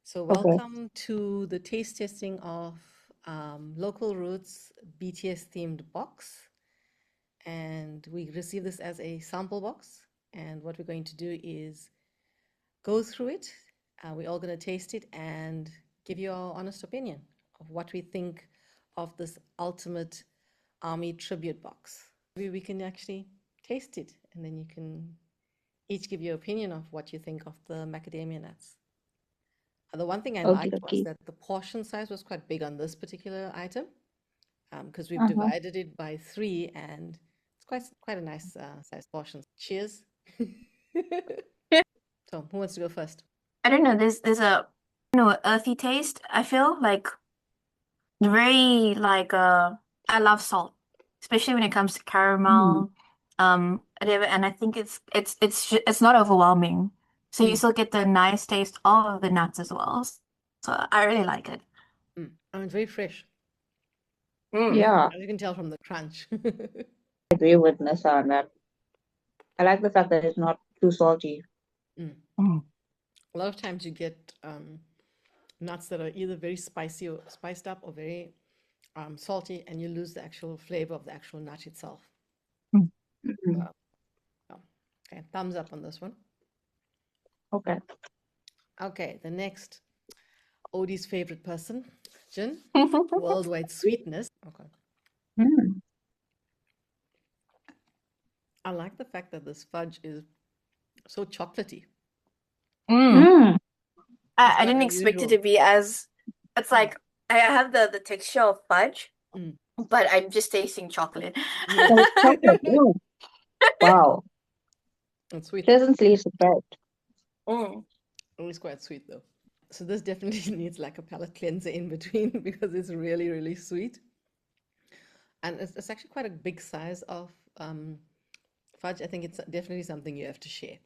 So Okay. welcome to the taste testing of Local Roots BTS themed box. And we received this as a sample box. And what we're going to do is go through it. We're all going to taste it and give you our honest opinion of what we think of this ultimate ARMY tribute box. Maybe we can actually taste it and then you can each give your opinion of what you think of the macadamia nuts. The one thing I Okay, liked was okay. that the portion size was quite big on this particular item because we've Uh-huh. divided it by 3 and it's quite a nice size portion. Cheers. So who wants to go first? I don't know. There's a earthy taste. I feel like very like I love salt, especially when it comes to Mm. caramel, whatever. And I think it's not overwhelming, so you Mm, still get the nice taste of the nuts as well. So I really like it. And it's very fresh, Yeah, as you can tell from the crunch. I agree with Nessa on that. I like the fact that it's not too salty. Mm. Mm. A lot of times you get nuts that are either very spicy or spiced up or very salty, and you lose the actual flavor of the actual nut itself. Mm. Mhm. Okay, thumbs up on this one. Okay. Okay, the next, Odie's favorite person, Jin, worldwide sweetness. Okay, Mm. I like the fact that this fudge is so chocolatey. Mm. Mm. It's I quite didn't expect it unusual. to be as. It's Mm, like I have the texture of fudge, mm, but I'm just tasting chocolate. yeah, Oh, it's chocolate. Oh, wow. it's sweet. Pleasantly surprised. Mm. It was quite sweet though. So this definitely needs like a palate cleanser in between because it's really, really sweet. And it's actually quite a big size of fudge. I think it's definitely something you have to share.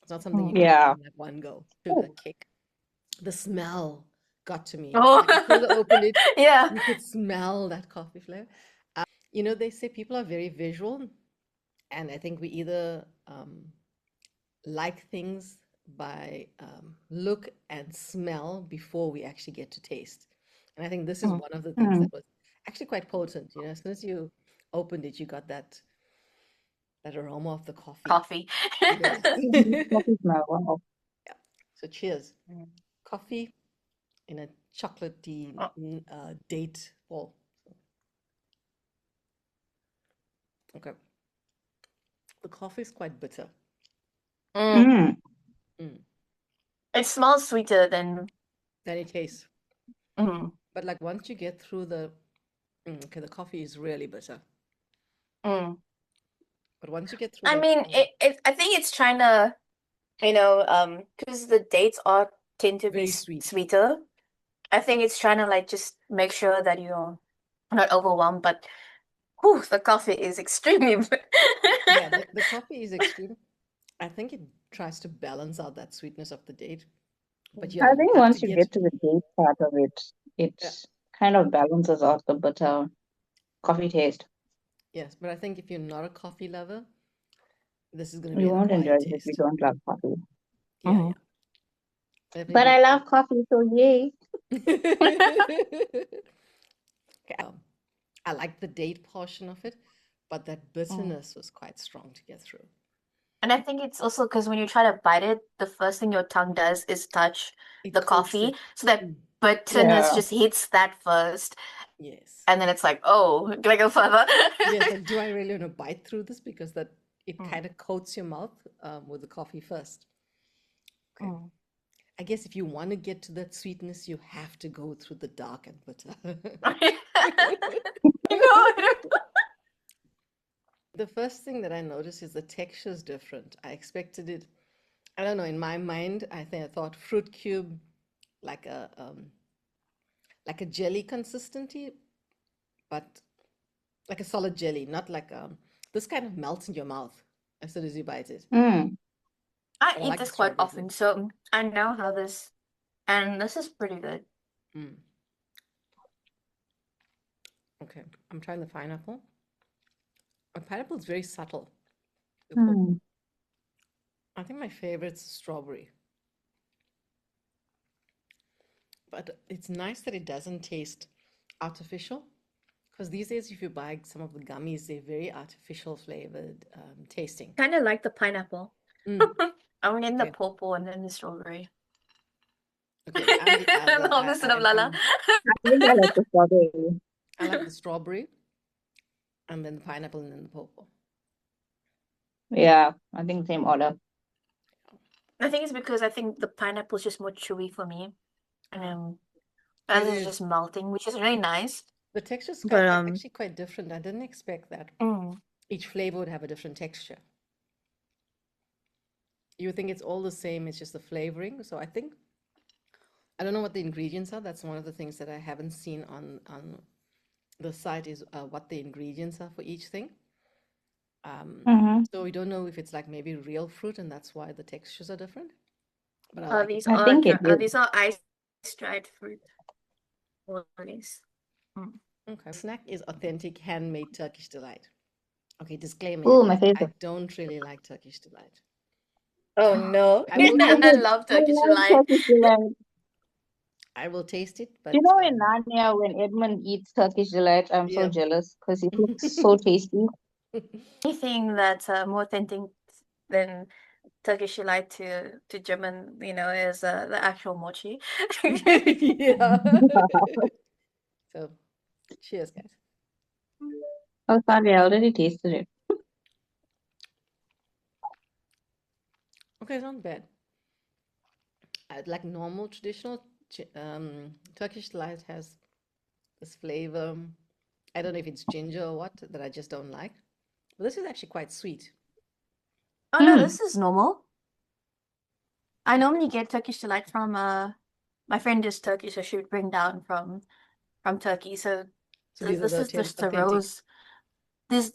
It's not something you Mm. can have Yeah. in like one go. Oh. Sugar kick. The smell got to me. Oh, Like as soon as I opened it, yeah. you could smell that coffee flavor. They say people are very visual, and I think we either like things by look and smell before we actually get to taste. And I think this is Mm. one of the things Mm. that was actually quite potent. As soon as you opened it, you got that aroma of the coffee. Coffee. Yes. Coffee smell. Wow. Yeah. So cheers. Mm. Coffee in a chocolatey date bowl. Okay. The coffee is quite bitter. Mm. Mm. Mm. It smells sweeter than. Then it tastes. Mm. But like once you get through the coffee is really bitter. Mm. But once you get through I that, mean, I think it's trying to, because the dates tend to be very sweet. sweeter. I think it's trying to like just make sure that you're not overwhelmed, but whew, the coffee is extremely. Yeah, the coffee is extreme. I think it tries to balance out that sweetness of the date. But yeah, I you think have to once you get get to the date part of it, yeah, it kind of balances out the bitter coffee taste. yes. But I think if you're not a coffee lover, this is going to be You an won't enjoy acquired it if you taste. don't love coffee. Yeah, Mhm. yeah. But I Definitely. love coffee, so yay. Okay, I like the date portion of it, but that bitterness was quite strong to get through. And I think it's also because when you try to bite it, the first thing your tongue does is touch It the coats coffee. it. So that Mm, bitterness Yeah. just hits that first. yes. And then it's like, oh, can I go further? Yes, like do I really want to bite through this because that it Mm. kind of coats your mouth with the coffee first. Okay. Mm. I guess if you want to get to that sweetness, you have to go through the dark and bitter. You know? The first thing that I noticed is the texture is different. I expected it, I don't know, in my mind, I thought fruit cube, like a jelly consistency, but like a solid jelly, not like this kind of melts in your mouth as soon as you bite it. Mm. I But I eat like the this quite strawberry often, flavor. so I know how this, and this is pretty good. Mm. Okay, I'm trying the pineapple. The pineapple is very subtle. Mm. I think my favorite is strawberry. But it's nice that it doesn't taste artificial. Because these days, if you buy some of the gummies, they're very artificial flavored tasting. Kind of like the pineapple. Mm, I mean, the okay. pawpaw and then the strawberry. Okay, I'm the other. Opposite of Lala. I think I like the strawberry. I like the strawberry, and then the pineapple, and then the pawpaw. Yeah, I think same order. I think it's because I think the pineapple is just more chewy for me. And then It others is is. just melting, which is really nice. The texture's But actually quite different. I didn't expect that mm, each flavor would have a different texture. You would think it's all the same, it's just the flavoring. So I think, I don't know what the ingredients are. That's one of the things that I haven't seen on the site is what the ingredients are for each thing. Mm-hmm. So we don't know if it's like maybe real fruit and that's why the textures are different. But I like it. these I are think it is. these are ice dried fruit. All these. Mm. Okay. Snack is authentic handmade Turkish delight. Okay, disclaimer. Oh, Here, my I favorite. don't really like Turkish delight. Oh no. I will I taste it. love I Turkish love delight. Turkish delight. I will taste it, but Do you know in Narnia when Edmund eats Turkish delight, I'm so yeah. jealous because it looks so tasty. Anything that's more authentic than Turkish delight to German, is the actual mochi. Yeah. So, cheers, guys. Oh, sorry, I already tasted it. Okay, it's not bad. Like normal traditional Turkish delight has this flavor. I don't know if it's ginger or what that I just don't like. But this is actually quite sweet. Oh no, Mm. this is normal. I normally get Turkish delight from my friend is Turkish, so she would bring down from Turkey. So So these are this the is just the authentic. rose. This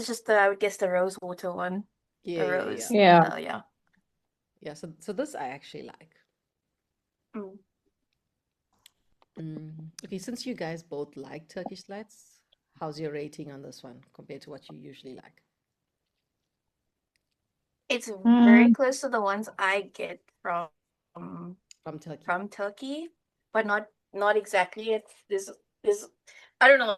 is just the, I would guess, the rose water one. Yeah, The yeah, rose. Yeah. So yeah. yeah. So this I actually like. Mm. Okay, since you guys both like Turkish delights, how's your rating on this one compared to what you usually like? It's Mm. very close to the ones I get from From Turkey. Turkey, but not exactly. It's there's I don't know.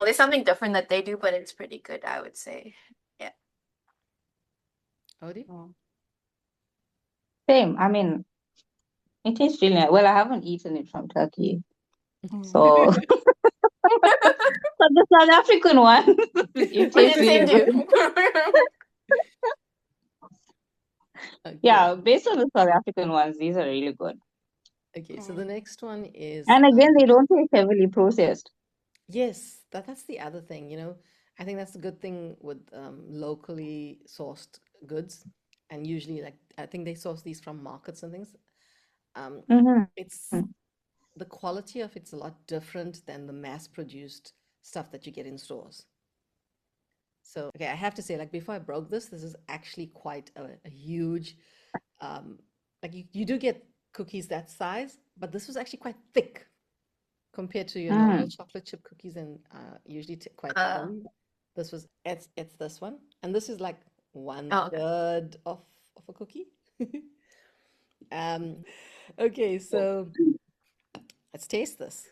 There's something different that they do, but it's pretty good, I would say. Yeah. Odie? Same. I mean, it tastes really nice. Well, I haven't eaten it from Turkey. Mm. So, but the South African one, it What tastes did really send good. you? Okay. Yeah, based on the South African ones, these are really good. Okay, so the next one is And again, they don't taste heavily processed. yes, that's the other thing, I think that's the good thing with locally sourced goods. And usually, like, I think they source these from markets and things. Mm-hmm. It's the quality of it's a lot different than the mass-produced stuff that you get in stores. So, okay, I have to say, like, before I broke this is actually quite a huge, like, you do get cookies that size, but this was actually quite thick compared to your normal chocolate chip cookies and usually quite thin. This was, it's this one. And this is like one Oh, okay. third of a cookie. Okay, so let's taste this.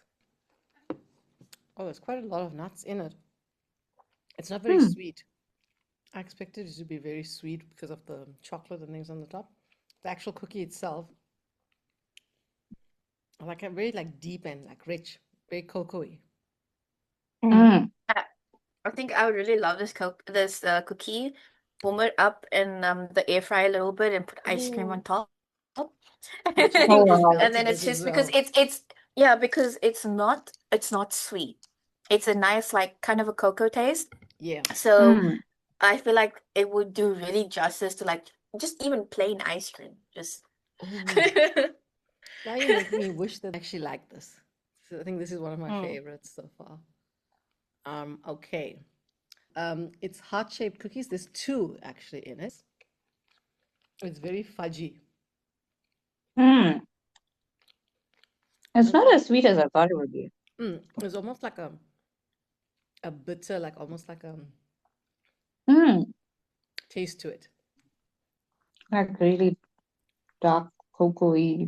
Oh, there's quite a lot of nuts in it. It's not very sweet. I expected it to be very sweet because of the chocolate and things on the top. The actual cookie itself, like a very like deep and like rich, very cocoa-y. I think I would really love this cookie. Warm it up in the air fryer a little bit and put ice cream on top. That Oh, chocolate is wow. And then melted it's as just well. because it's yeah, because it's not sweet. It's a nice like kind of a cocoa taste. Yeah. So I feel like it would do really justice to like just even plain ice cream. Just Oh, now you're making me wish that I actually like this. So I think this is one of my favorites so far. Okay. It's heart-shaped cookies. There's two actually in it. It's very fudgy. It's not as sweet as I thought it would be. It's almost like a bitter, like almost like a taste to it. Like really dark cocoa-y.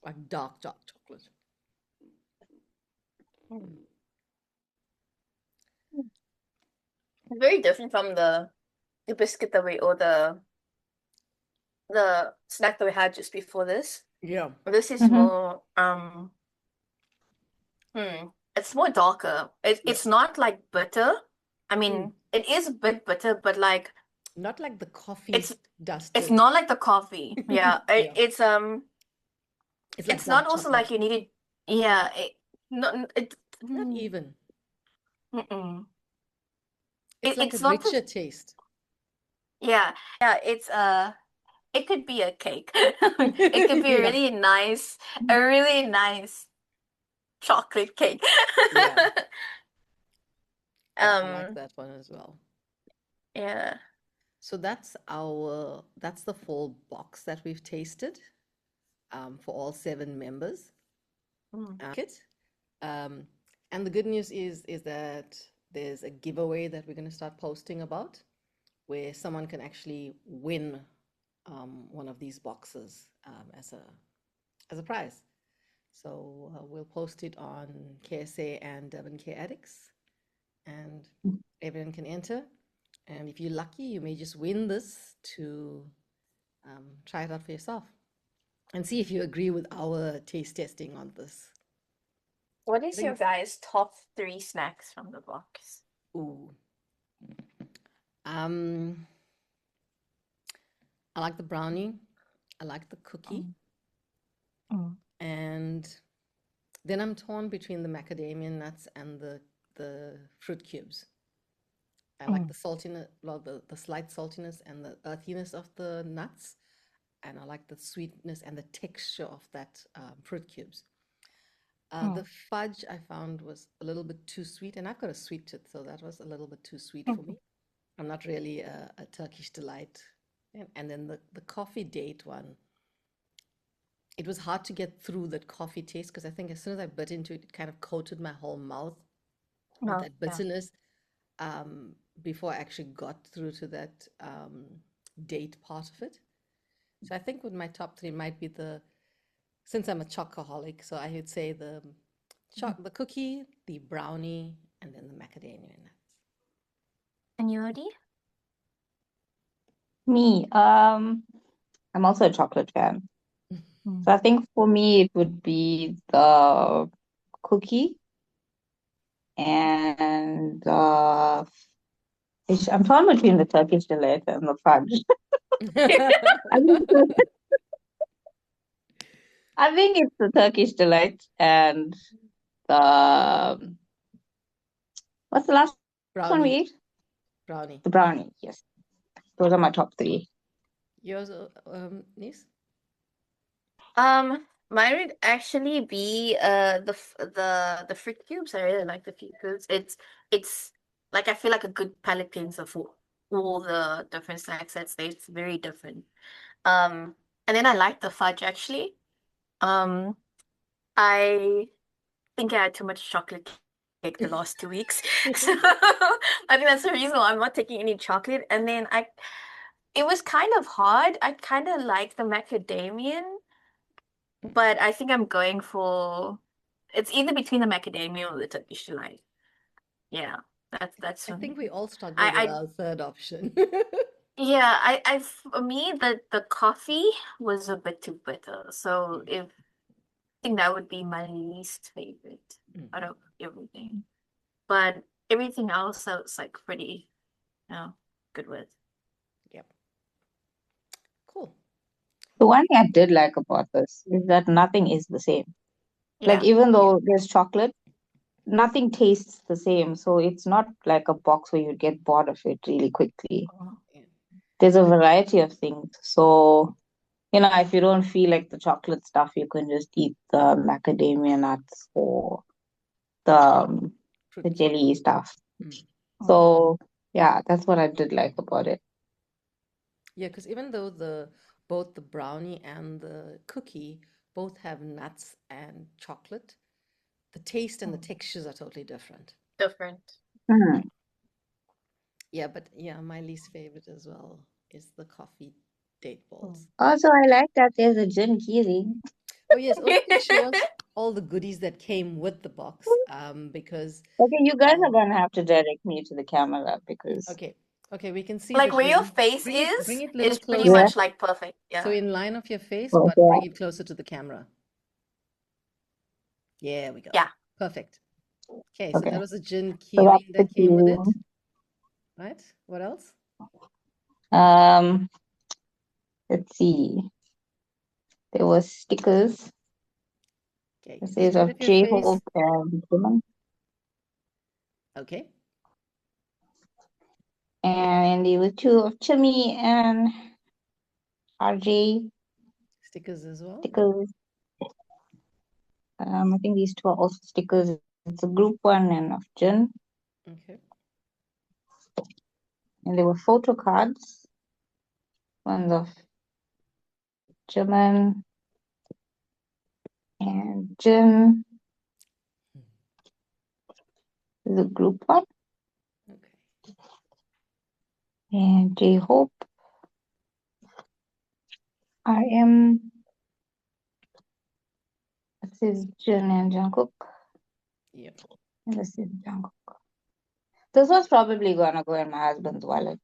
Like dark chocolate. Mm. Very different from the biscuit that we or the snack that we had just before this. Yeah. This is Mm-hmm. more it's more darker. It's not like bitter. I mean, it is a bit bitter, but like Not like the coffee it's dusted. not like the coffee. Yeah, Yeah. it's It's like it's not dark also chocolate. like you needed. Yeah, not it. Not even. Mm-mm. It's like a It's not richer taste. yeah, it's it could be a cake. It could be Yeah. a really nice chocolate cake. Yeah. Yeah, I like Um, that one as well. yeah. So that's the full box that we've tasted for all 7 members. Kit. And the good news is that there's a giveaway that we're going to start posting about, where someone can actually win one of these boxes as a prize. So we'll post it on KSA and Durban K-Addicts, and everyone can enter. And if you're lucky, you may just win this to try it out for yourself and see if you agree with our taste testing on this. What I is your think, guys' top 3 snacks from the box? ooh, um, I like the brownie, I like the cookie, and then I'm torn between the macadamia nuts and the fruit cubes. I like the saltiness, well, the slight saltiness and the earthiness of the nuts, and I like the sweetness and the texture of that fruit cubes. The fudge I found was a little bit too sweet, and I've got a sweet tooth, so that was a little bit too sweet for me. I'm not really a Turkish delight. And then the coffee date one, it was hard to get through that coffee taste because I think as soon as I bit into it, it kind of coated my whole mouth with Oh, that yeah. bitterness before I actually got through to that date part of it. So I think with my top 3 might be since I'm a chocoholic, so I would say the cookie, the brownie, and then the macadamia nuts. And you, Odie? Me, I'm also a chocolate fan. So I think for me it would be the cookie and I'm torn between the Turkish delight and the fudge. I think it's the Turkish delight and the what's the last one we Brownie. ate? Brownie. The brownie. Yes, those are my top 3. Yours, niece? Mine would actually be the fruit cubes. I really like the fruit cubes. It's like I feel like a good palate cleanser for all the different snack sets. It's very different. And then I like the fudge actually. I think I had too much chocolate cake the last 2 weeks. So I think that's the reason why I'm not taking any chocolate. And then it was kind of hard. I kind of like the macadamian, but I think I'm going for it's either between the macadamia or the Turkish delight. Yeah, that's I for think me. we all struggled with I our third option. yeah, for me the coffee was a bit too bitter. So I think that would be my least favorite out of everything. But everything else I was like pretty, good with. Yep. Cool. The one thing I did like about this is that nothing is the same. Like Yeah. even though there's chocolate, nothing tastes the same. So it's not like a box where you get bored of it really quickly. Yeah. There's a variety of things. So, if you don't feel like the chocolate stuff, you can just eat the macadamia nuts or the Fruit jelly stuff. Mm. So yeah, that's what I did like about it. Yeah, because even though both the brownie and the cookie both have nuts and chocolate, the taste and the textures are totally different. Different. Mhm. Yeah, but yeah, my least favorite as well is the coffee date balls. Also, I like that there's a gym keyring. Oh yes, also show us all the goodies that came with the box, because Okay, you guys are um, gonna have to direct me to the camera because okay, we can see Like the where your gin. face Bring it a little is pretty closer. yeah. much like perfect. So Yeah. in line of your face, Okay. but bring it closer to the camera. There we go. Yeah. Perfect. Okay, so Okay. that was a gin So that's keyring the that came with it, key. right? What else? Let's see. There was stickers. Okay, It says straight of of your face. J-Hope and Women. Okay. And there were two of Chimmy and RJ Stickers as well. stickers. I think these two are also stickers. It's a group one and of Jin. Okay. And there were photo cards. One's of Jimin and Jin. The group one. Okay. And J-Hope. RM. This is Jin and Jungkook. Yep. And this is Jungkook. This was probably gonna go in my husband's wallet.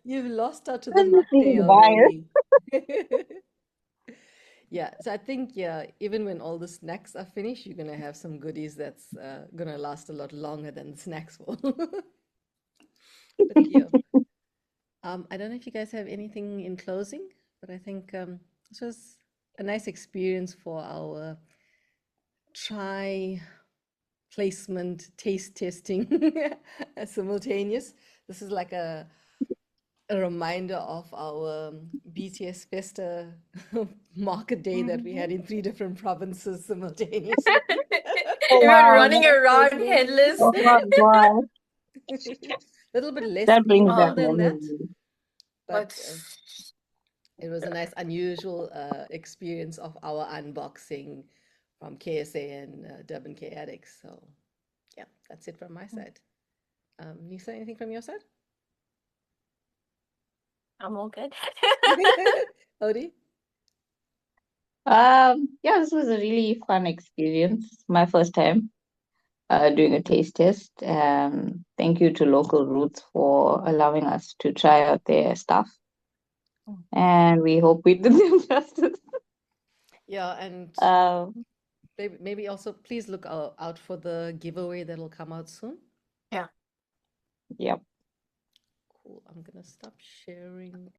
You've lost out to the This is maknae being biased. already. Yeah, so I think, yeah, even when all the snacks are finished, you're gonna have some goodies that's gonna last a lot longer than the snacks will. But yeah, I don't know if you guys have anything in closing, but I think this was a nice experience for our try placement taste testing simultaneous. This is like a reminder of our BTS Festa market day that we had in 3 different provinces simultaneously. Oh Everyone wow, running around headless. oh my god. Little bit less That brings painful back Oh, than that, memories. but but it was a nice, unusual experience of our unboxing from KSA and Durban K-Addicts. So, yeah, that's it from my side. Nisa, anything from your side? I'm all good. Odie? Yeah, this was a really fun experience. My first time doing a taste test. Thank you to Local Roots for allowing us to try out their stuff. And we hope we did them justice. Yeah, and Um, maybe also please look out for the giveaway that'll come out soon. Yeah. yep. Cool. I'm gonna stop sharing